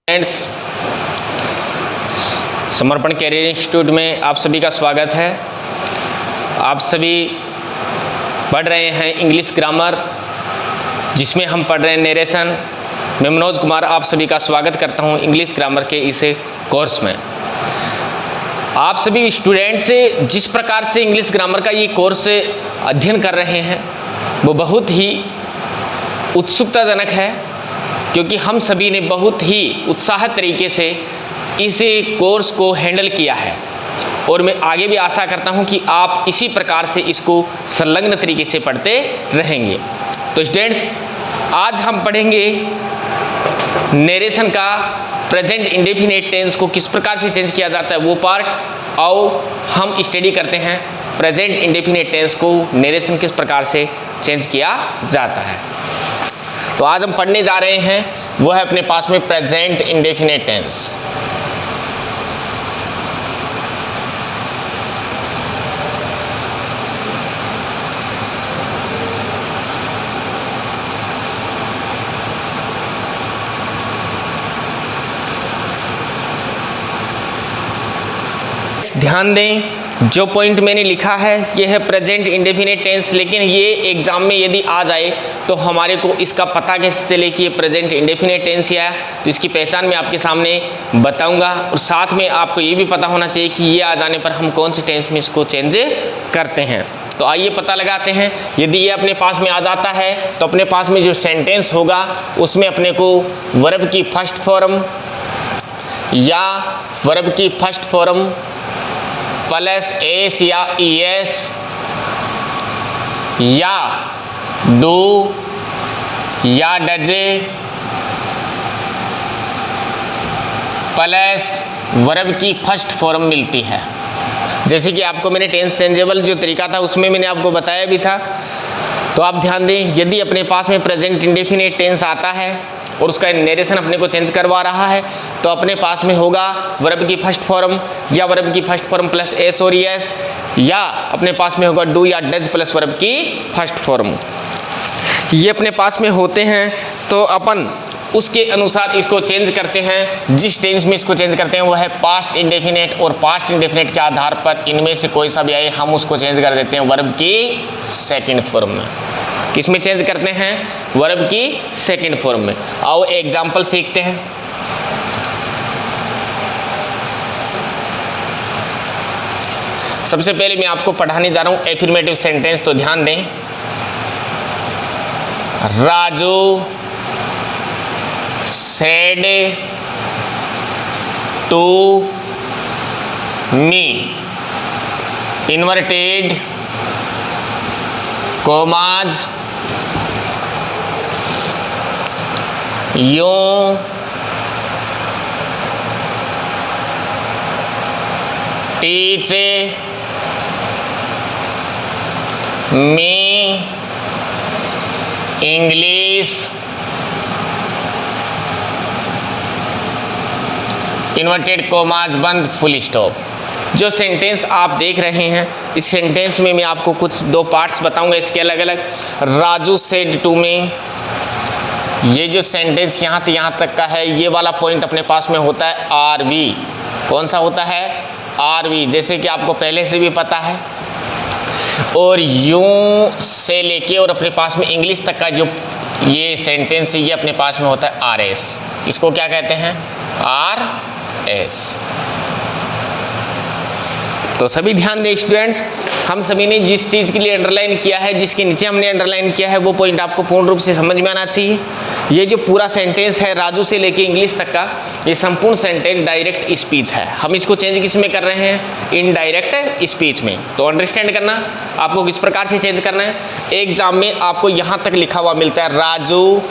Friends, समर्पण career institute में आप सभी का स्वागत है। आप सभी पढ़ रहे हैं इंग्लिश ग्रामर, जिसमें हम पढ़ रहे हैं नरेशन। मैं मनोज कुमार आप सभी का स्वागत करता हूं इंग्लिश ग्रामर के इस कोर्स में। आप सभी स्टूडेंट्स जिस प्रकार से इंग्लिश ग्रामर का ये कोर्स अध्ययन कर रहे हैं वो बहुत ही उत्सुकताजनक है, क्योंकि हम सभी ने बहुत ही उत्साहित तरीके से इस कोर्स को हैंडल किया है और मैं आगे भी आशा करता हूं कि आप इसी प्रकार से इसको संलग्न तरीके से पढ़ते रहेंगे। तो स्टूडेंट्स, आज हम पढ़ेंगे नरेशन का प्रेजेंट इंडेफिनिट टेंस को किस प्रकार से चेंज किया जाता है वो पार्ट, और हम स्टडी करते हैं प्रेजेंट इंडेफिनिट टेंस को नरेशन किस प्रकार से चेंज किया जाता है। तो आज हम पढ़ने जा रहे हैं वो है अपने पास में प्रेजेंट इंडेफिनिट टेंस। ध्यान दें, जो पॉइंट मैंने लिखा है ये है प्रेजेंट इंडेफिनिट टेंस, लेकिन ये एग्जाम में यदि आ जाए तो हमारे को इसका पता कैसे चले कि ये प्रेजेंट इंडेफिनिट टेंस है, तो इसकी पहचान मैं आपके सामने बताऊंगा। और साथ में आपको ये भी पता होना चाहिए कि ये आ जाने पर हम कौन से टेंस में इसको चेंज करते हैं। तो आइए पता लगाते हैं। यदि ये अपने पास में आ जाता है तो अपने पास में जो सेंटेंस होगा उसमें अपने को वर्ब की फर्स्ट फॉर्म या वर्ब की फर्स्ट फॉर्म प्लस एस या ईएस या डू या डजे प्लस वर्ब की फर्स्ट फॉर्म मिलती है। जैसे कि आपको मैंने टेंस चेंजेबल जो तरीका था उसमें मैंने आपको बताया भी था। तो आप ध्यान दें, यदि अपने पास में प्रेजेंट इंडेफिनिट टेंस आता है और उसका नरेशन अपने को चेंज करवा रहा है तो अपने पास में होगा वर्ब की फर्स्ट फॉर्म या वर्ब की फर्स्ट फॉर्म प्लस एस और एस, या अपने पास में होगा डू या डज प्लस वर्ब की फर्स्ट फॉर्म। ये अपने पास में होते हैं तो अपन उसके अनुसार इसको चेंज करते हैं। जिस टेंस में इसको चेंज करते हैं वो है पास्ट इंडेफिनिट, और पास्ट इंडेफिनिट के आधार पर इनमें से कोई सा भी आए हम उसको चेंज कर देते हैं वर्ब की सेकेंड फॉर्म में। किसमें चेंज करते हैं? वर्ब की सेकंड फॉर्म में। आओ एग्जाम्पल सीखते हैं। सबसे पहले मैं आपको पढ़ाने जा रहा हूं एफर्मेटिव सेंटेंस, तो ध्यान दें। Raju said to me, inverted commas, you teach me English, inverted commas बंद फुल स्टॉप। जो सेंटेंस आप देख रहे हैं इस सेंटेंस में मैं आपको कुछ दो पार्ट्स बताऊंगा इसके अलग अलग। राजू सेड टू मी, ये जो सेंटेंस यहाँ तक का है, ये वाला पॉइंट अपने पास में होता है आरवी। कौन सा होता है? आरवी, जैसे कि आपको पहले से भी पता है। और यूं से लेके और अपने पास में इंग्लिश तक का जो ये सेंटेंस है ये अपने पास में होता है आरएस। इसको क्या कहते हैं? आरएस। तो सभी ध्यान दें स्टूडेंट्स, हम सभी ने जिस चीज़ के लिए अंडरलाइन किया है, जिसके नीचे हमने अंडरलाइन किया है, वो पॉइंट आपको पूर्ण रूप से समझ में आना चाहिए। ये जो पूरा सेंटेंस है राजू से लेके इंग्लिश तक का, ये संपूर्ण सेंटेंस डायरेक्ट स्पीच है। हम इसको चेंज किस में कर रहे हैं? इनडायरेक्ट स्पीच में। तो अंडरस्टैंड करना आपको किस प्रकार से चेंज करना है। एग्जाम में आपको यहाँ तक लिखा हुआ मिलता है राजू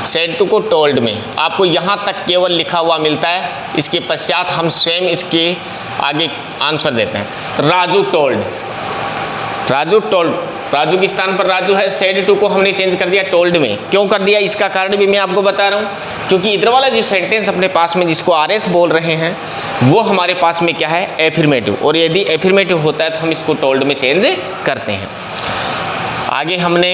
सेड टू को टोल्ड में, आपको यहाँ तक केवल लिखा हुआ मिलता है। इसके पश्चात हम स्वयं इसके आगे आंसर देते हैं। राजू टोल्ड, राजू टोल्ड, राजू के स्थान पर राजू है, सेड टू को हमने चेंज कर दिया टोल्ड में। क्यों कर दिया इसका कारण भी मैं आपको बता रहा हूँ, क्योंकि इधर वाला जो सेंटेंस अपने पास में जिसको आरएस बोल रहे हैं वो हमारे पास में क्या है? एफर्मेटिव, और यदि एफर्मेटिव होता है तो हम इसको टोल्ड में चेंज करते हैं। आगे हमने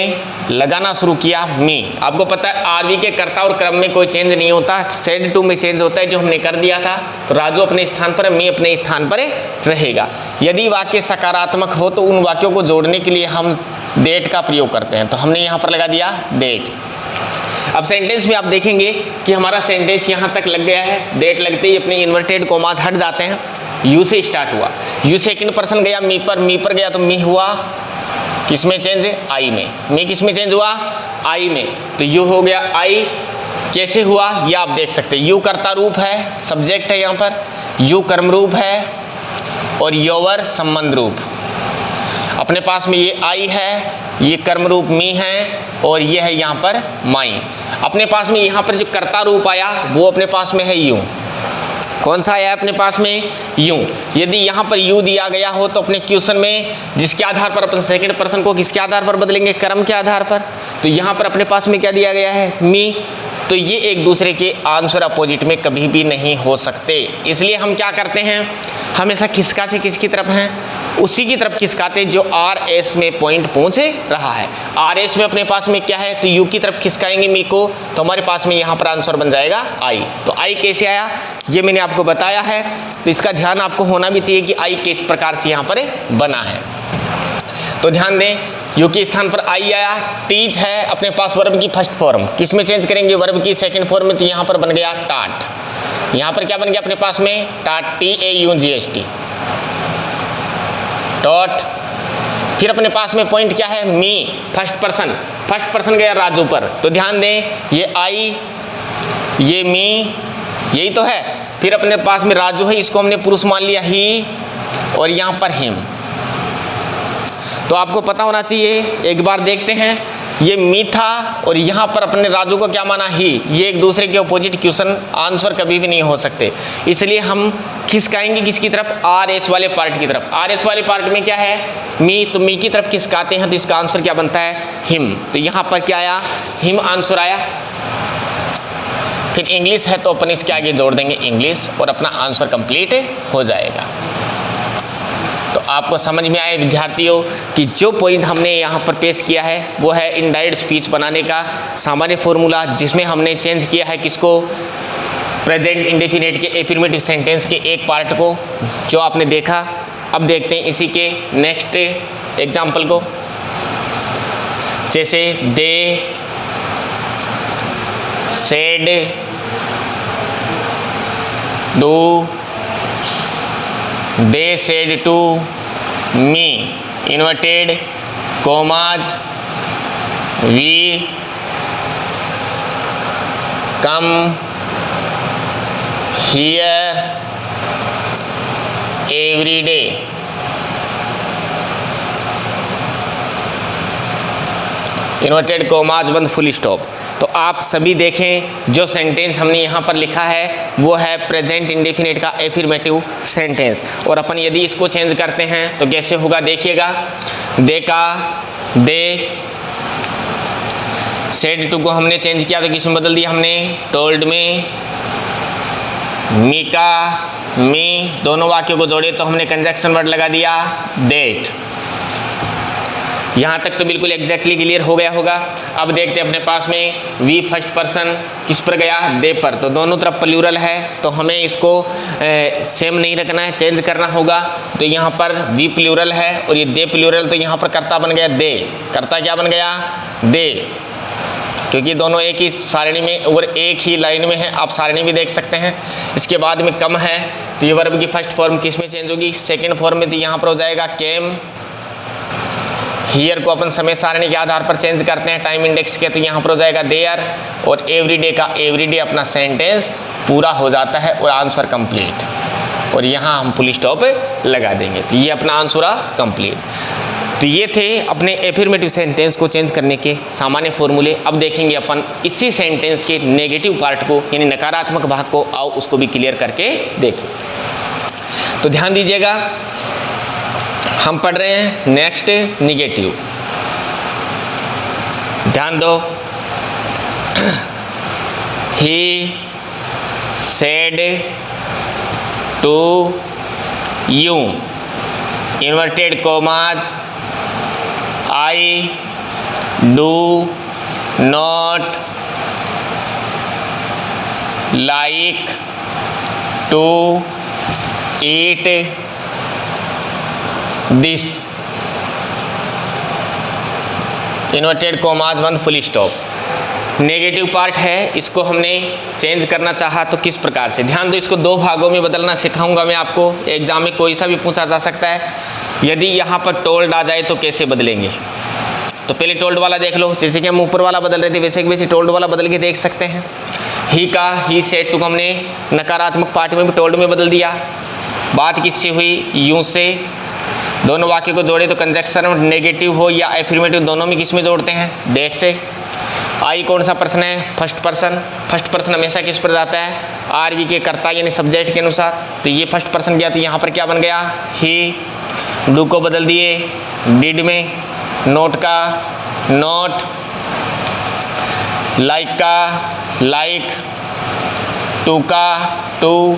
लगाना शुरू किया मी। आपको पता है आरवी के कर्ता और क्रम में कोई चेंज नहीं होता, सेड टू में चेंज होता है जो हमने कर दिया था। तो राजू अपने स्थान पर, मी अपने स्थान पर रहेगा। यदि वाक्य सकारात्मक हो तो उन वाक्यों को जोड़ने के लिए हम डेट का प्रयोग करते हैं, तो हमने यहाँ पर लगा दिया डेट। अब सेंटेंस में आप देखेंगे कि हमारा सेंटेंस यहाँ तक लग गया है, डेट लगते ही अपने इन्वर्टेड कोमास हट जाते हैं। यू से स्टार्ट हुआ, यू सेकंड पर्सन गया मी पर गया तो मी हुआ किस में चेंज, आई में। मी किस में चेंज हुआ, आई में। तो यू हो गया आई। कैसे हुआ ये आप देख सकते हैं। यू कर्ता रूप है, सब्जेक्ट है यहाँ पर, यू कर्म रूप है और योवर संबंध रूप। अपने पास में ये आई है, ये कर्म रूप मी है और ये है यहाँ पर माई। अपने पास में यहाँ पर जो कर्ता रूप आया वो अपने पास में है यू। कौन सा आया अपने पास में, यू। यदि यहाँ पर यू दिया गया हो तो अपने क्वेश्चन में जिसके आधार पर अपन सेकंड पर्सन को किसके आधार पर बदलेंगे, कर्म के आधार पर। तो यहाँ पर अपने पास में क्या दिया गया है, मी। तो ये एक दूसरे के आंसर अपोजिट में कभी भी नहीं हो सकते। इसलिए हम क्या करते हैं, हमेशा किसका से किसकी तरफ हैं, उसी की तरफ खिसकाते जो आर एस में पॉइंट पहुंच रहा है। आर एस में अपने पास में क्या है, तो यू की तरफ खिसकाएंगे मी को, तो हमारे पास में यहाँ पर आंसर बन जाएगा आई। तो आई कैसे आया ये मैंने आपको बताया है, तो इसका ध्यान आपको होना भी चाहिए कि आई किस प्रकार से यहाँ पर बना है। तो ध्यान दें, यू के स्थान पर आई आया, टीच है अपने पास वर्ब की फर्स्ट फॉर्म, किस में चेंज करेंगे, वर्ब की सेकंड फॉर्म में। तो यहाँ पर बन गया टाट। यहाँ पर क्या बन गया अपने पास में, टाट, TAUGHT, डॉट। फिर अपने पास में पॉइंट क्या है, मी, फर्स्ट पर्सन गया राजू पर। तो ध्यान दें ये आई, ये मी, यही तो है। फिर अपने पास में राजू है, इसको हमने पुरुष मान लिया ही, और यहाँ पर हिम। तो आपको पता होना चाहिए, एक बार देखते हैं, ये मी था और यहाँ पर अपने राजू को क्या माना, ही। ये एक दूसरे के अपोजिट क्वेश्चन आंसर कभी भी नहीं हो सकते। इसलिए हम खिसकाएंगे किसकी तरफ, आर एस वाले पार्ट की तरफ। आर एस वाले पार्ट में क्या है, मी, तो मी की तरफ खिसकाते हैं तो इसका आंसर क्या बनता है, हिम। तो यहाँ पर क्या आया, हिम आंसर आया। फिर इंग्लिश है तो अपन इसके आगे जोड़ देंगे इंग्लिश और अपना आंसर कंप्लीट हो जाएगा। तो आपको समझ में आए विद्यार्थियों कि जो पॉइंट हमने यहाँ पर पेश किया है वो है इनडायरेक्ट स्पीच बनाने का सामान्य फॉर्मूला, जिसमें हमने चेंज किया है किसको, प्रेजेंट इंडेफिनिट के एफर्मेटिव सेंटेंस के एक पार्ट को, जो आपने देखा। अब देखते हैं इसी के नेक्स्ट एग्जाम्पल को। जैसे they said, do, they said to me, inverted commas, we come here every day. Inverted commas बंद फुल स्टॉप। तो आप सभी देखें जो सेंटेंस हमने यहाँ पर लिखा है वो है प्रेजेंट इंडेफिनिट का एफर्मेटिव सेंटेंस। और अपन यदि इसको चेंज करते हैं तो कैसे होगा देखिएगा। दे का दे, सेड टू को हमने चेंज किया तो किसमें बदल दिया हमने, टोल्ड में। मी का मी, दोनों वाक्यों को जोड़े तो हमने कंजक्शन वर्ड लगा दिया डेट। यहाँ तक तो बिल्कुल एग्जैक्टली क्लियर हो गया होगा। अब देखते हैं अपने पास में वी फर्स्ट पर्सन किस पर गया, दे पर। तो दोनों तरफ प्लूरल है तो हमें इसको सेम नहीं रखना है, चेंज करना होगा। तो यहाँ पर वी प्लूरल है और ये दे प्लूरल, तो यहाँ पर कर्ता बन गया दे। कर्ता क्या बन गया, दे, क्योंकि दोनों एक ही सारणी में और एक ही लाइन में है। आप सारणी भी देख सकते हैं। इसके बाद में कम है तो ये वर्ब की फर्स्ट फॉर्म किस में चेंज होगी, सेकेंड फॉर्म में। तो यहाँ पर हो जाएगा केम। हियर को अपन समय सारणी के आधार पर चेंज करते हैं टाइम इंडेक्स के, तो यहाँ पर हो जाएगा देयर। और एवरीडे का एवरीडे अपना सेंटेंस पूरा हो जाता है और आंसर कंप्लीट। और यहाँ हम फुल स्टॉप लगा देंगे तो ये अपना आंसर कंप्लीट। तो ये थे अपने एफर्मेटिव सेंटेंस को चेंज करने के सामान्य फॉर्मूले। अब देखेंगे अपन इसी सेंटेंस के नेगेटिव पार्ट को, यानी नकारात्मक भाग को, आओ उसको भी क्लियर करके देखें। तो ध्यान दीजिएगा, हम पढ़ रहे हैं नेक्स्ट निगेटिव। ध्यान दो। He said to you, inverted commas, I do not like to eat this, inverted commas बंद फुल स्टॉप। नेगेटिव पार्ट है, इसको हमने चेंज करना चाहा तो किस प्रकार से, ध्यान दो, इसको दो भागों में बदलना सिखाऊंगा मैं आपको। एग्जाम में कोई सा भी पूछा जा सकता है। यदि यहाँ पर टोल्ड आ जाए तो कैसे बदलेंगे, तो पहले टोल्ड वाला देख लो। जैसे कि हम ऊपर वाला बदल रहे थे वैसे टोल्ड वाला बदल के देख सकते हैं। ही सेड टू हमने नकारात्मक पार्ट में भी टोल्ड में बदल दिया। बात किससे हुई, यूं से। दोनों वाक्य को जोड़े तो कंजक्शन नेगेटिव हो या एफर्मेटिव दोनों में किस में जोड़ते हैं, डेट से। आई कौन सा पर्सन है, फर्स्ट पर्सन। फर्स्ट पर्सन हमेशा किस पर जाता है, आरवी के कर्ता यानी सब्जेक्ट के अनुसार। तो ये फर्स्ट पर्सन गया तो यहाँ पर क्या बन गया, ही। डू को बदल दिए डिड में, नोट का नोट, लाइक का लाइक, टू का टू,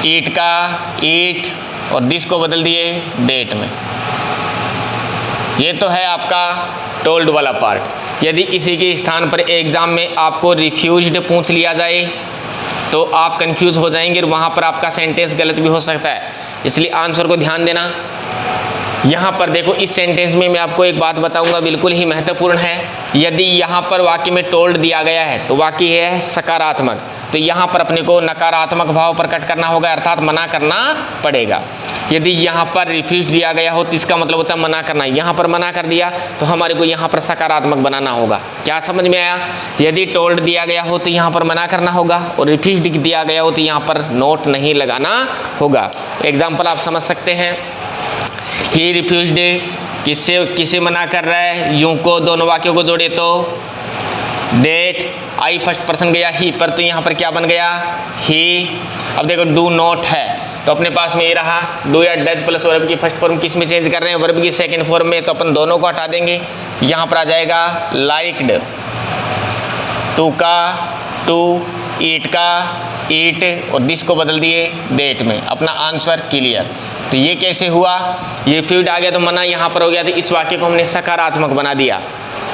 ईट का ईट, और दिस को बदल दिए डेट में। ये तो है आपका टोल्ड वाला पार्ट। यदि इसी के स्थान पर एग्जाम में आपको रिफ्यूज्ड पूछ लिया जाए तो आप कंफ्यूज हो जाएंगे और वहाँ पर आपका सेंटेंस गलत भी हो सकता है, इसलिए आंसर को ध्यान देना। यहाँ पर देखो, इस सेंटेंस में मैं आपको एक बात बताऊंगा, बिल्कुल ही महत्वपूर्ण है। यदि यहाँ पर वाक्य में टोल्ड दिया गया है तो वाक्य है सकारात्मक, तो यहाँ पर अपने को नकारात्मक भाव प्रकट करना होगा, अर्थात मना करना पड़ेगा। यदि यहाँ पर रिफ्यूज दिया गया हो तो इसका मतलब होता है मना करना। यहाँ पर मना कर दिया तो हमारे को यहाँ पर सकारात्मक बनाना होगा। क्या समझ में आया? यदि टोल्ड दिया गया हो तो यहाँ पर मना करना होगा, और रिफ्यूज दिया गया हो तो यहाँ पर नोट नहीं लगाना होगा। एग्जाम्पल आप समझ सकते हैं। ही रिफ्यूज्ड किसे मना कर रहा है, यूं को दोनों वाक्यों को जोड़े तो डेट। आई फर्स्ट पर्सन गया ही पर, तो यहाँ पर क्या बन गया, ही। अब देखो डू नॉट है तो अपने पास में ये रहा, डू या डज प्लस वर्ब की फर्स्ट फॉर्म किस में चेंज कर रहे हैं, वर्ब की सेकंड फॉर्म में, तो अपन दोनों को हटा देंगे। यहाँ पर आ जाएगा लाइक्ड, टू का टू, ईट का ईट, और दिस को बदल दिए डेट में। अपना आंसर क्लियर। तो ये कैसे हुआ, ये फ्यूड आ गया तो मना यहाँ पर हो गया, तो इस वाक्य को हमने सकारात्मक बना दिया।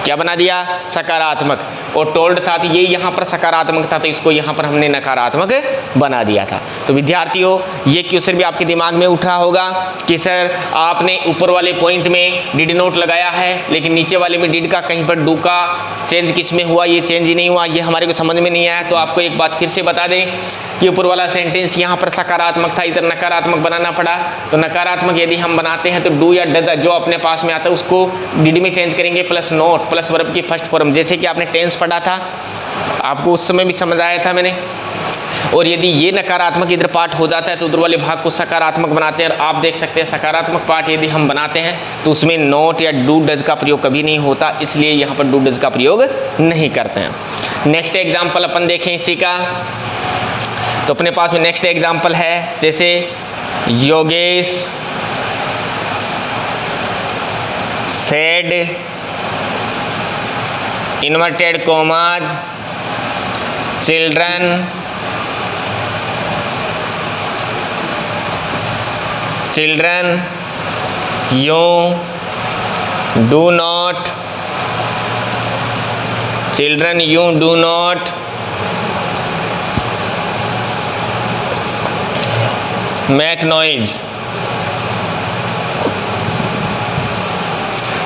क्या बना दिया, सकारात्मक। और टोल्ड था तो ये यहाँ पर सकारात्मक था, तो इसको यहाँ पर हमने नकारात्मक बना दिया था। तो विद्यार्थियों, ये क्वेश्चन भी आपके दिमाग में उठा होगा कि सर आपने ऊपर वाले पॉइंट में डिड नोट लगाया है, लेकिन नीचे वाले में डिड का कहीं पर डू का चेंज किस में हुआ, ये चेंज ही नहीं हुआ, ये हमारे को समझ में नहीं आया। तो आपको एक बात फिर से बता दें कि ऊपर वाला सेंटेंस यहाँ पर सकारात्मक था, इधर नकारात्मक बनाना पड़ा। तो नकारात्मक यदि हम बनाते हैं तो डू या डज जो अपने पास में आता है उसको डिड में चेंज करेंगे, प्लस नोट प्लस वर्ब की फर्स्ट फॉर्म, जैसे कि आपने टेंस पढ़ा था, आपको उस समय भी समझ आया था मैंने। और यदि ये नकारात्मक इधर पार्ट हो जाता है तो उधर वाले भाग को सकारात्मक बनाते हैं। और आप देख सकते हैं सकारात्मक पार्ट यदि हम बनाते हैं तो उसमें नोट या डू डज का प्रयोग कभी नहीं होता, इसलिए यहाँ पर डू डज का प्रयोग नहीं करते हैं। नेक्स्ट एग्जाम्पल अपन देखें इसी का, तो अपने पास में नेक्स्ट एग्जाम्पल है, जैसे Yogesh said inverted commas children you do not make noise.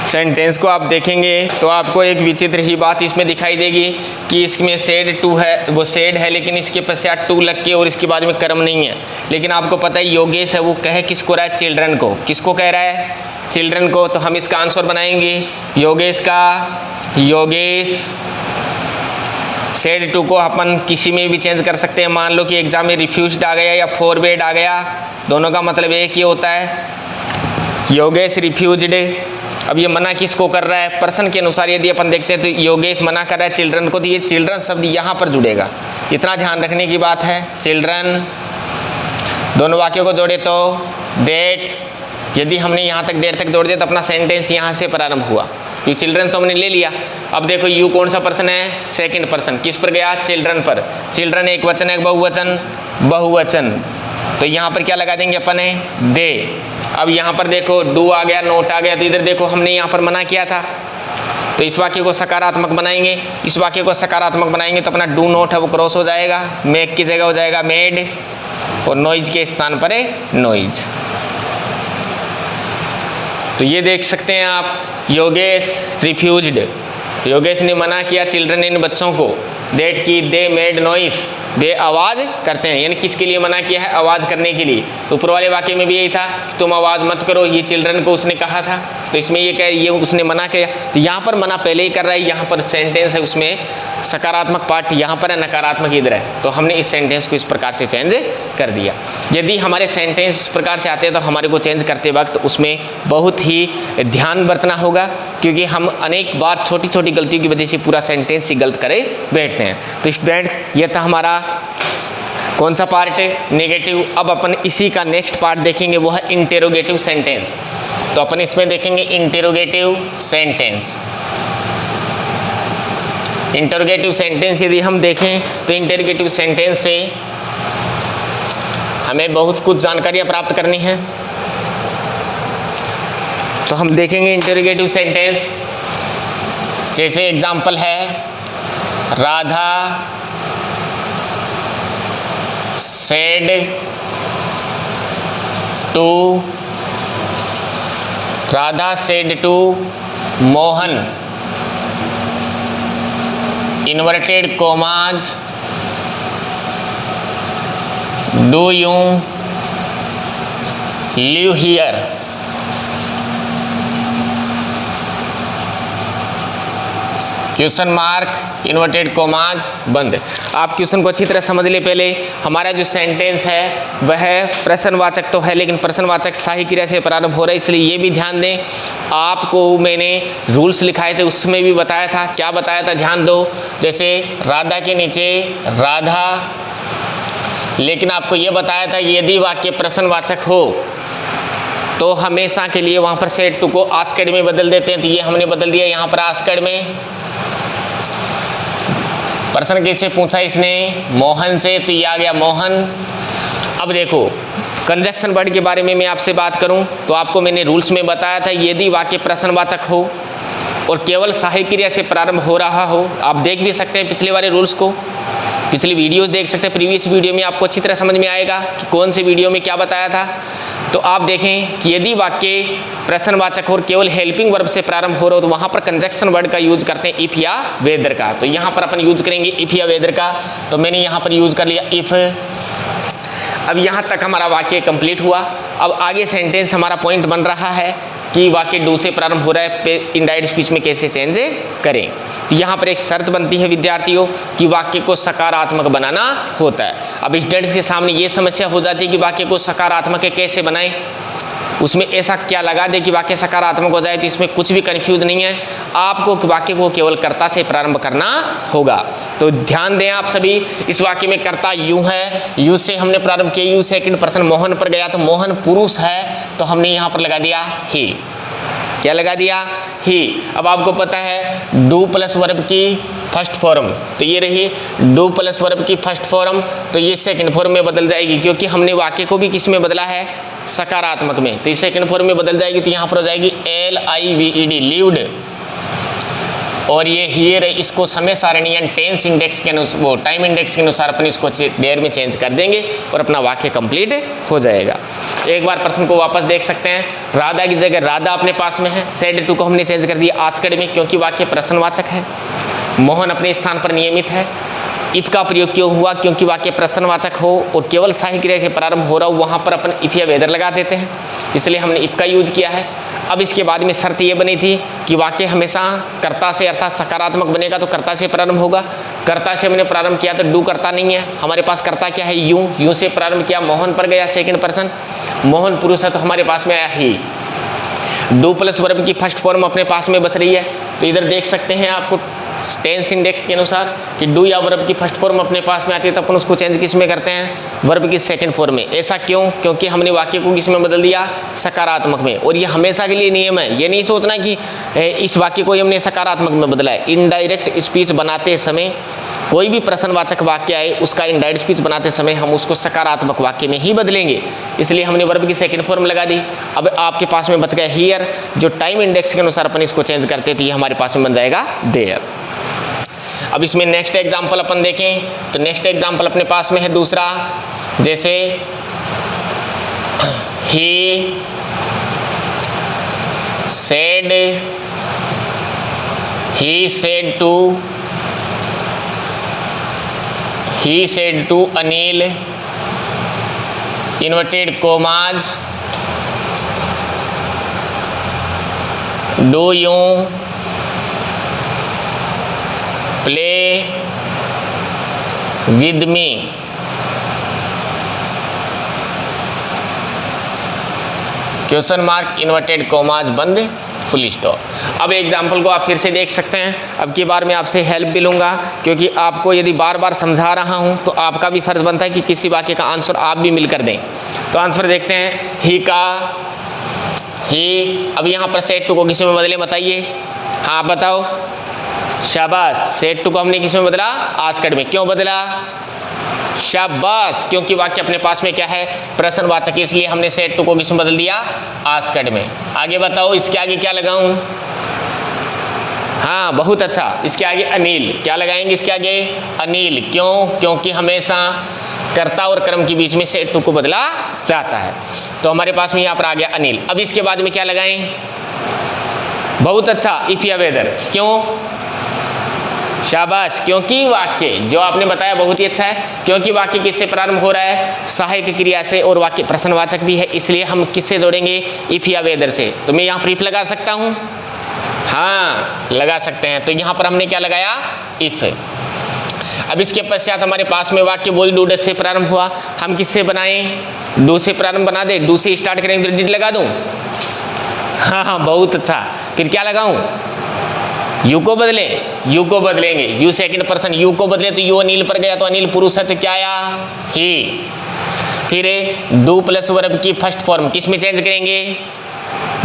Sentence को आप देखेंगे तो आपको एक विचित्र ही बात इसमें दिखाई देगी कि इसमें सेड टू है, वो सेड है लेकिन इसके पश्चात टू लग के और इसके बाद में कर्म नहीं है। लेकिन आपको पता है योगेश है, वो कहे किसको रहा है, चिल्ड्रन को। किसको कह रहा है, चिल्ड्रन को। तो हम इसका आंसर बनाएंगे योगेश का, योगेश सेड टू को अपन किसी में भी चेंज कर सकते हैं। मान लो कि एग्जाम में रिफ्यूज्ड आ गया या फॉरवर्ड आ गया, दोनों का मतलब एक ही होता है। योगेश रिफ्यूज्ड, अब ये मना किसको कर रहा है, पर्सन के अनुसार यदि अपन देखते हैं तो योगेश मना कर रहा है चिल्ड्रन को, तो ये चिल्ड्रन शब्द यहाँ पर जुड़ेगा, इतना ध्यान रखने की बात है। चिल्ड्रन, दोनों वाक्यों को जोड़े तो डेट, यदि हमने यहाँ तक देर तक जोड़ दिया तो अपना सेंटेंस यहाँ से प्रारंभ हुआ, क्योंकि चिल्ड्रन तो हमने ले लिया। अब देखो यू कौन सा पर्सन है, सेकंड पर्सन, किस पर गया, चिल्ड्रन पर। चिल्ड्रन एक वचन है बहुवचन, बहुवचन, तो यहाँ पर क्या लगा देंगे अपन है दे। अब यहाँ पर देखो डू आ गया, नोट आ गया, तो इधर देखो हमने यहाँ पर मना किया था, तो इस वाक्य को सकारात्मक बनाएंगे। इस वाक्य को सकारात्मक बनाएंगे तो अपना डू नॉट है वो क्रॉस हो जाएगा, मेक की जगह हो जाएगा मेड, और नॉइज के स्थान पर है नॉइज। तो ये देख सकते हैं आप, योगेश रिफ्यूज्ड, योगेश ने मना किया चिल्ड्रन इन बच्चों को, दैट की दे मेड नॉइज, वे आवाज़ करते हैं। यानी किसके लिए मना किया है? आवाज़ करने के लिए। तो ऊपर वाले वाक्य में भी यही था कि तुम आवाज़ मत करो, ये चिल्ड्रन को उसने कहा था, तो इसमें ये उसने मना किया। तो यहाँ पर मना पहले ही कर रहा है, यहाँ पर सेंटेंस है उसमें सकारात्मक पार्ट यहाँ पर है, नकारात्मक इधर है, तो हमने इस सेंटेंस को इस प्रकार से चेंज कर दिया। यदि हमारे सेंटेंस इस प्रकार से आते हैं तो हमारे को चेंज करते वक्त उसमें बहुत ही ध्यान बरतना होगा, क्योंकि हम अनेक बार छोटी छोटी गलतियों की वजह से पूरा सेंटेंस ही गलत करे बैठते हैं। तो स्टूडेंट्स, ये था हमारा कौन सा पार्ट है? नेगेटिव। अब अपन इसी का नेक्स्ट पार्ट देखेंगे, वो है इंटेरोगेटिव सेंटेंस। तो अपन इसमें देखेंगे इंटेरोगेटिव सेंटेंस। इंटेरोगेटिव सेंटेंस यदि हम देखें तो इंटेरोगेटिव सेंटेंस से हमें बहुत कुछ जानकारियाँ प्राप्त करनी है। तो हम देखेंगे इंटेरोगेटिव सेंटेंस, जैसे एग्जाम्पल है Radha said to, Radha said to Mohan, inverted commas, do you live here? Question mark, inverted commas बंद। आप क्वेश्चन को अच्छी तरह समझ ले। पहले हमारा जो सेंटेंस है वह प्रश्नवाचक तो है, लेकिन प्रश्नवाचक सहायी क्रिया से प्रारंभ हो रहा है, इसलिए ये भी ध्यान दें। आपको मैंने रूल्स लिखाए थे, उसमें भी बताया था। क्या बताया था? ध्यान दो। जैसे राधा के नीचे राधा, लेकिन आपको ये बताया था यदि वाक्य प्रश्नवाचक हो तो हमेशा के लिए वहाँ पर सेड टू को आस्क्ड में बदल देते हैं। तो ये हमने बदल दिया यहाँ पर आस्क्ड में। प्रश्न किससे पूछा इसने? मोहन से, तो ये आ गया मोहन। अब देखो कंजक्शन वर्ड के बारे में मैं आपसे बात करूं तो आपको मैंने रूल्स में बताया था यदि वाक्य प्रश्नवाचक हो और केवल सहायक क्रिया से प्रारंभ हो रहा हो, आप देख भी सकते हैं पिछले वाले रूल्स को, पिछली वीडियोस देख सकते हैं। प्रीवियस वीडियो में आपको अच्छी तरह समझ में आएगा कि कौन से वीडियो में क्या बताया था। तो आप देखें कि यदि वाक्य प्रश्नवाचक और केवल हेल्पिंग वर्ब से प्रारंभ हो रहा हो तो वहाँ पर कंजक्शन वर्ड का यूज करते हैं इफ़ या वेदर का। तो यहाँ पर अपन यूज करेंगे इफ़ या वेदर का। तो मैंने यहाँ पर यूज कर लिया इफ़। अब यहाँ तक हमारा वाक्य कंप्लीट हुआ। अब आगे सेंटेंस हमारा पॉइंट बन रहा है कि वाक्य डू से प्रारंभ हो रहा है, इनडायरेक्ट स्पीच में कैसे चेंज करें। तो यहाँ पर एक शर्त बनती है विद्यार्थियों कि वाक्य को सकारात्मक बनाना होता है। अब स्टूडेंट्स के सामने ये समस्या हो जाती है कि वाक्य को सकारात्मक कैसे बनाएं, उसमें ऐसा क्या लगा दे कि वाक्य सकारात्मक हो जाए। तो इसमें कुछ भी कंफ्यूज नहीं है, आपको वाक्य को केवल कर्ता से प्रारंभ करना होगा। तो ध्यान दें आप सभी, इस वाक्य में कर्ता यू है, यू से हमने प्रारंभ किया, यू सेकंड पर्सन मोहन पर गया तो मोहन पुरुष है, तो हमने यहाँ पर लगा दिया ही। क्या लगा दिया? ही। अब आपको पता है डू प्लस वर्ब की फर्स्ट फॉर्म, तो ये रही डू प्लस वर्ब की फर्स्ट फॉर्म, तो ये सेकंड फॉर्म में बदल जाएगी क्योंकि हमने वाक्य को भी किस में बदला है? सकारात्मक में। तो ये सेकंड फॉर्म में बदल जाएगी, तो यहाँ पर हो जाएगी LIVED लिव्ड। और ये हियर है, इसको समय सारणी यानी टेंस इंडेक्स के अनुसार, वो टाइम इंडेक्स के अनुसार अपन इसको देर में चेंज कर देंगे और अपना वाक्य कंप्लीट हो जाएगा। एक बार प्रश्न को वापस देख सकते हैं। राधा की जगह राधा अपने पास में है, सेड टू को हमने चेंज कर दिया आस्क्ड में क्योंकि वाक्य प्रश्नवाचक है। मोहन अपने स्थान पर नियमित है। इफ का प्रयोग क्यों हुआ? क्योंकि वाक्य प्रश्नवाचक हो और केवल सहायक क्रिया से प्रारंभ हो रहा हो, वहाँ पर अपन इफ या वेदर लगा देते हैं, इसलिए हमने इफ का यूज किया है। अब इसके बाद में शर्त ये बनी थी कि वाक्य हमेशा कर्ता से अर्थात सकारात्मक बनेगा तो कर्ता से प्रारंभ होगा। कर्ता से हमने प्रारंभ किया तो डू कर्ता नहीं है, हमारे पास कर्ता क्या है? यू। यू से प्रारंभ किया, मोहन पर गया सेकंड पर्सन, मोहन पुरुष है तो हमारे पास में आया ही। डू प्लस वर्ब की फर्स्ट फॉर्म अपने पास में बच रही है, तो इधर देख सकते हैं आपको टेंस इंडेक्स के अनुसार कि डू या वर्ब की फर्स्ट फॉर्म अपने पास में आती है तो अपन उसको चेंज किस में करते हैं? वर्ब की सेकंड फॉर्म में। ऐसा क्यों? क्योंकि हमने वाक्य को किस में बदल दिया? सकारात्मक में। और ये हमेशा के लिए नियम है, ये नहीं सोचना कि इस वाक्य को हमने सकारात्मक में बदला है। इनडायरेक्ट स्पीच बनाते समय कोई भी प्रश्नवाचक वाक्य आए उसका इनडायरेक्ट स्पीच बनाते समय हम उसको सकारात्मक वाक्य में ही बदलेंगे, इसलिए हमने वर्ब की सेकंड फॉर्म लगा दी। अब आपके पास में बच गया हियर, जो टाइम इंडेक्स के अनुसार अपन इसको चेंज करते थे, ये हमारे पास में बन जाएगा देयर। अब इसमें नेक्स्ट एग्जाम्पल अपन देखें तो नेक्स्ट एग्जाम्पल अपने पास में है दूसरा, जैसे ही said to Anil, inverted commas, do you play with me? Question mark, inverted commas बंद, फुल स्टॉप। अब एग्जाम्पल को आप फिर से देख सकते हैं। अब की बार मैं आपसे हेल्प भी लूँगा, क्योंकि आपको यदि बार बार समझा रहा हूँ तो आपका भी फर्ज बनता है कि किसी वाक्य का आंसर आप भी मिलकर दें। तो आंसर देखते हैं, ही। अब यहाँ पर सेट टू को किसी में बदले बताइए। हाँ बताओ, शाबाश। सेट टू को हमने किसी में बदला? आस्क्ड में। क्यों बदला? शाबाश, क्योंकि वाक्य अपने पास में क्या है? प्रश्नवाचक, इसलिए हमने सेट टू को किस में बदल दिया? आस्क्ड में। आगे बताओ, इसके आगे क्या लगाऊं? हाँ बहुत अच्छा, इसके आगे अनिल। क्या लगाएंगे इसके आगे? अनिल। क्यों? क्योंकि हमेशा कर्ता और कर्म के बीच में सेट टू को बदला जाता है। तो हमारे पास में यहाँ पर आ गया अनिल। अब इसके बाद में क्या लगाएं? बहुत अच्छा, इफ या वेदर। क्यों? शाबाश, क्योंकि वाक्य जो आपने बताया बहुत ही अच्छा है, क्योंकि वाक्य किससे प्रारंभ हो रहा है? सहायक क्रिया से, और वाक्य प्रश्नवाचक भी है, इसलिए हम किससे जोड़ेंगे? इफ या वेदर से। तो मैं यहाँ पर इफ लगा सकता हूँ? हाँ लगा सकते हैं। तो यहाँ पर हमने क्या लगाया? इफ। अब इसके पश्चात हमारे पास में वाक्य बोल डू डज से प्रारंभ हुआ, हम किससे बनाएं? डू से प्रारंभ बना दे। डू से स्टार्ट करेंगे तो डिड लगा दूं? हाँ बहुत अच्छा। फिर क्या लगाऊं? यू को बदले, यू को बदलेंगे। यू सेकंड पर्सन, यू को बदले तो यू अनिल पर गया, तो अनिल पुरुष है तो क्या आया? ही। फिर डू प्लस वर्ब की फर्स्ट फॉर्म किस में चेंज करेंगे?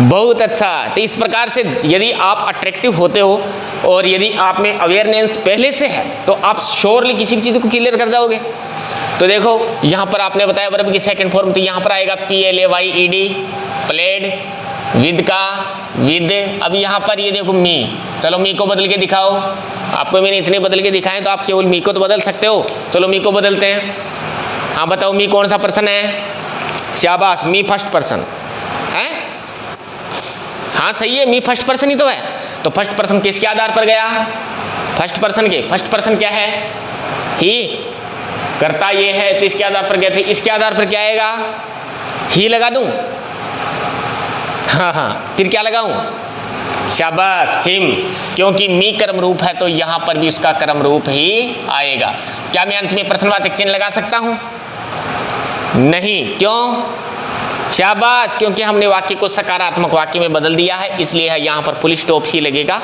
बहुत अच्छा। तो इस प्रकार से यदि आप अट्रैक्टिव होते हो और यदि आप में अवेयरनेस पहले से है तो आप श्योरली किसी भी चीज़ को क्लियर कर जाओगे। तो देखो यहाँ पर आपने बताया वर्ब की सेकंड फॉर्म, तो यहाँ पर आएगा PLAYED, प्लेड, विद का विद। अब यहाँ पर ये देखो मी, चलो मी को बदल के दिखाओ। आपको मैंने इतने बदल के दिखाए तो आप केवल मी को तो बदल सकते हो। चलो मी को बदलते हैं। हाँ बताओ, मी कौन सा पर्सन है? शाबाश, मी फर्स्ट पर्सन है। हाँ सही है, मी फर्स्ट पर्सन ही तो है। तो फर्स्ट पर्सन किसके आधार पर गया? फर्स्ट पर्सन के। फर्स्ट पर्सन क्या है? ही। करता ये है तो इसके आधार पर गए थे, इसके आधार पर क्या आएगा? ही लगा दूं? हाँ फिर क्या लगाऊं? शाबाश, हिम। क्योंकि मी कर्म रूप है तो यहाँ पर भी उसका कर्म रूप ही आएगा। क्या मैं अंत में प्रश्नवाचक चिन्ह लगा सकता हूँ? नहीं। क्यों? शाबाश, क्योंकि हमने वाक्य को सकारात्मक वाक्य में बदल दिया है, इसलिए यहाँ पर फुल स्टॉप ही लगेगा,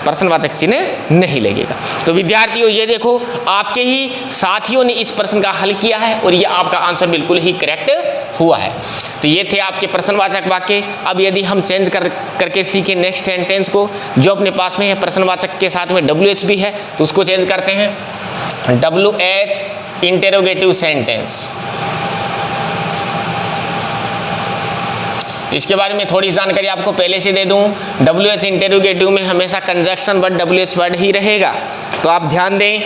प्रश्नवाचक चिन्ह नहीं लगेगा। तो विद्यार्थियों ये देखो, आपके ही साथियों ने इस प्रश्न का हल किया है और ये आपका आंसर बिल्कुल ही करेक्ट हुआ है। तो ये थे आपके प्रश्नवाचक वाक्य। अब यदि हम चेंज करके सीखें नेक्स्ट सेंटेंस को, जो अपने पास में है प्रश्नवाचक के साथ में WH भी है, तो उसको चेंज करते हैं। WH interrogative sentence. इसके बारे में थोड़ी जानकारी आपको पहले से दे दूं। WH इंटेरोगेटिव में हमेशा कंजक्शन वर्ड WH वर्ड ही रहेगा, तो आप ध्यान दें।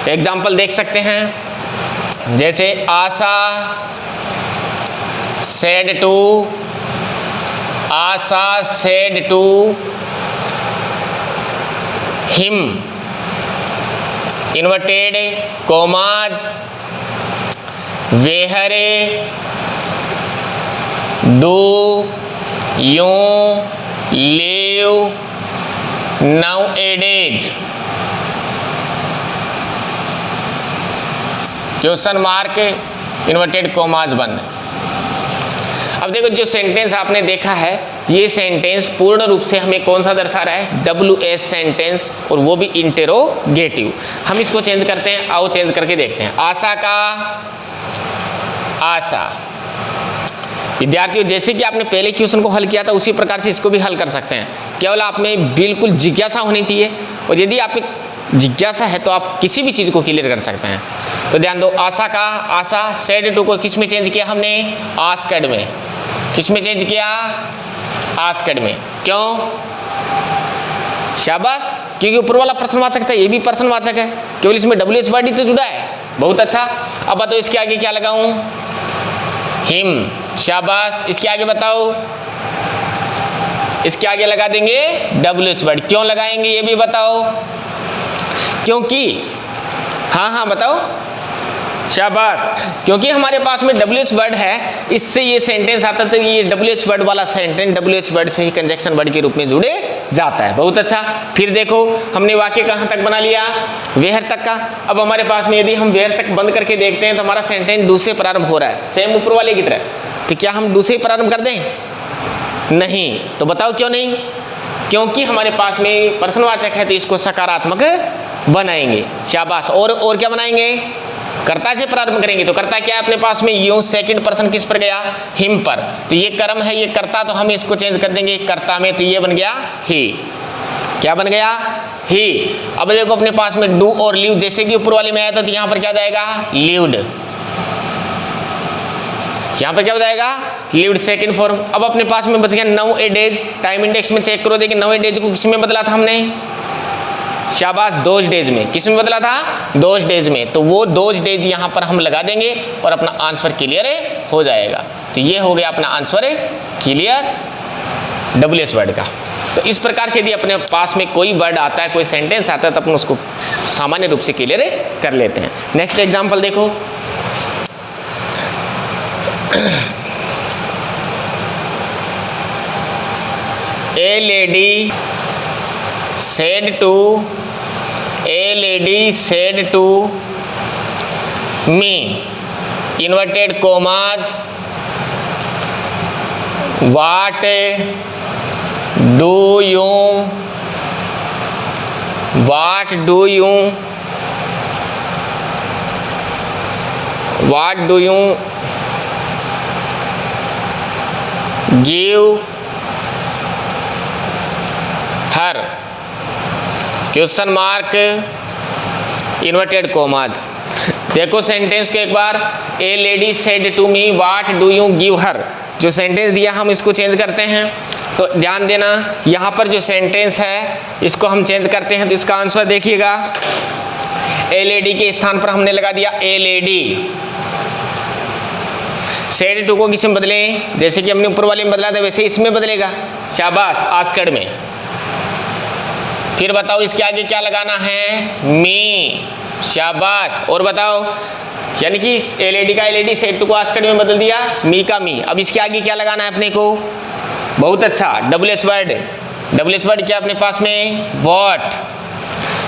एग्जाम्पल देख सकते हैं, जैसे Asha said to him, inverted commas, where do you live nowadays? Question mark, inverted commas बंद। अब देखो जो सेंटेंस आपने देखा है, ये सेंटेंस पूर्ण रूप से हमें कौन सा दर्शा रहा है? WH सेंटेंस, और वो भी इंटेरोगेटिव। हम इसको चेंज करते हैं, आओ चेंज करके देखते हैं। आशा का आशा। विद्यार्थियों जैसे कि आपने पहले क्वेश्चन को हल किया था उसी प्रकार से इसको भी हल कर सकते हैं। केवल आप में बिल्कुल जिज्ञासा होनी चाहिए, और यदि आप जिज्ञासा है तो आप किसी भी चीज़ को क्लियर कर सकते हैं। तो ध्यान दो, आशा सेड टू को किस में चेंज किया हमने? आस्क्ड में। किस में चेंज किया? आस्क्ड में। क्यों? शाबाश, क्योंकि ऊपर वाला प्रश्नवाचक था, ये भी प्रश्नवाचक है, केवल इसमें WH वर्ड ही तो जुड़ा है। बहुत अच्छा। अब बताओ इसके आगे क्या लगाऊं? हिम। शाबाश। इसके आगे बताओ, इसके आगे लगा देंगे WH वर्ड। क्यों लगाएंगे ये भी बताओ? क्योंकि हाँ बताओ। शाबाश, क्योंकि हमारे पास में WH वर्ड है, इससे ये सेंटेंस आता था, ये WH वर्ड वाला सेंटेंस WH वर्ड से ही कंजक्शन वर्ड के रूप में जुड़े जाता है। बहुत अच्छा। फिर देखो हमने वाक्य कहाँ तक बना लिया? वेयर तक का। अब हमारे पास में यदि हम वेयर तक बंद करके देखते हैं तो हमारा सेंटेंस डू से प्रारंभ हो रहा है, सेम ऊपर वाले की तरह। तो क्या हम डू से ही प्रारंभ कर दें? नहीं। तो बताओ क्यों नहीं? क्योंकि हमारे पास में प्रश्नवाचक है तो इसको सकारात्मक बनाएंगे। शाबाश। और क्या बनाएंगे? कर्ता से प्रारंभ करेंगे। तो कर्ता क्या है अपने पास में? यूं। सेकंड पर्सन किस पर गया? हिम पर। तो ये कर्म है, ये कर्ता, तो हम इसको चेंज कर देंगे कर्ता में, तो ये बन गया ही। क्या बन गया? ही। अब देखो अपने पास में डू और लीव जैसे कि ऊपर वाले में आया था, तो यहाँ पर क्या जाएगा? लीव्ड। यहाँ पर क्या हो जाएगा? Lived second form. अब अपने पास में बच गया नाउ ए डेज। टाइम इंडेक्स में चेक करो, देखिए नाउ ए डेज को किस में बदला था हमने? शाबाश, दोज डेज में। किस में बदला था? दोज डेज में। तो वो दोज डेज यहाँ पर हम लगा देंगे और अपना आंसर क्लियर हो जाएगा। तो ये हो गया अपना आंसर क्लियर WH वर्ड का। तो इस प्रकार से यदि अपने पास में कोई वर्ड आता है, कोई सेंटेंस आता है, तो अपन उसको सामान्य रूप से क्लियर कर लेते हैं। नेक्स्ट एग्जाम्पल देखो। A lady said to me, inverted commas, what do you give her? Question mark, inverted commas. देखो सेंटेंस को एक बार। A lady said to me what do you give her. जो सेंटेंस दिया हम इसको चेंज करते हैं। तो ध्यान देना, यहाँ पर जो सेंटेंस है इसको हम चेंज करते हैं, तो इसका आंसर देखिएगा। ए लेडी के स्थान पर हमने लगा दिया ए लेडी। सेड टू को किस में बदले? जैसे कि हमने ऊपर वाले में बदला था वैसे इसमें बदलेगा। शाबाश, आस्क्ड में। फिर बताओ इसके आगे क्या लगाना है? मी। शाबाश। और बताओ, यानी कि ए लेडी का ए लेडी, सेड टू को आस्क्ड में बदल दिया, मी का मी। अब इसके आगे क्या लगाना है अपने को? बहुत अच्छा, WH वर्ड। WH वर्ड क्या अपने पास में? व्हाट।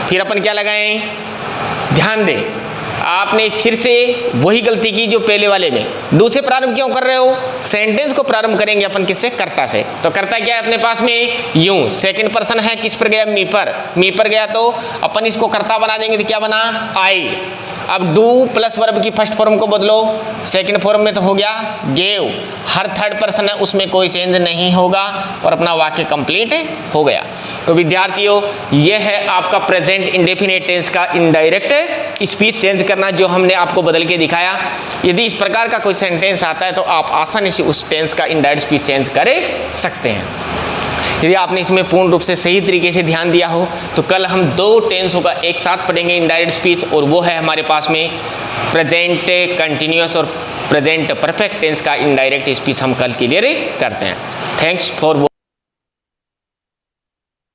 फिर अपन क्या लगाएं? ध्यान दें, आपने फिर से वही गलती की जो पहले वाले में। डू से प्रारंभ क्यों कर रहे हो? सेंटेंस को प्रारंभ करेंगे अपन किससे? कर्ता से। तो कर्ता क्या है अपने पास में? यूं। सेकंड पर्सन है, किस पर गया? मी पर। मी पर गया तो अपन इसको कर्ता बना देंगे, तो क्या बना? आई। अब डू प्लस वर्ब की फर्स्ट फॉर्म को बदलो, सेकंड फॉर्म में तो हो गया गेव। हर थर्ड पर्सन है उसमें कोई चेंज नहीं होगा और अपना वाक्य कंप्लीट हो गया। तो विद्यार्थियों, यह है आपका प्रेजेंट इंडेफिनिट टेंस का इनडायरेक्ट स्पीच चेंज करना, जो हमने आपको बदल के दिखाया। यदि इस प्रकार का कोई सेंटेंस आता है तो आप आसानी से उस टेंस का इनडायरेक्ट स्पीच चेंज कर सकते हैं। यदि आपने इसमें पूर्ण रूप से सही तरीके से ध्यान दिया हो तो कल हम 2 टेंसों का एक साथ पढ़ेंगे इनडायरेक्ट स्पीच, और वो है हमारे पास में प्रेजेंट कंटिन्यूअस और प्रेजेंट परफेक्ट टेंस का इनडायरेक्ट स्पीच हम कल क्लियर करते हैं। Thanks for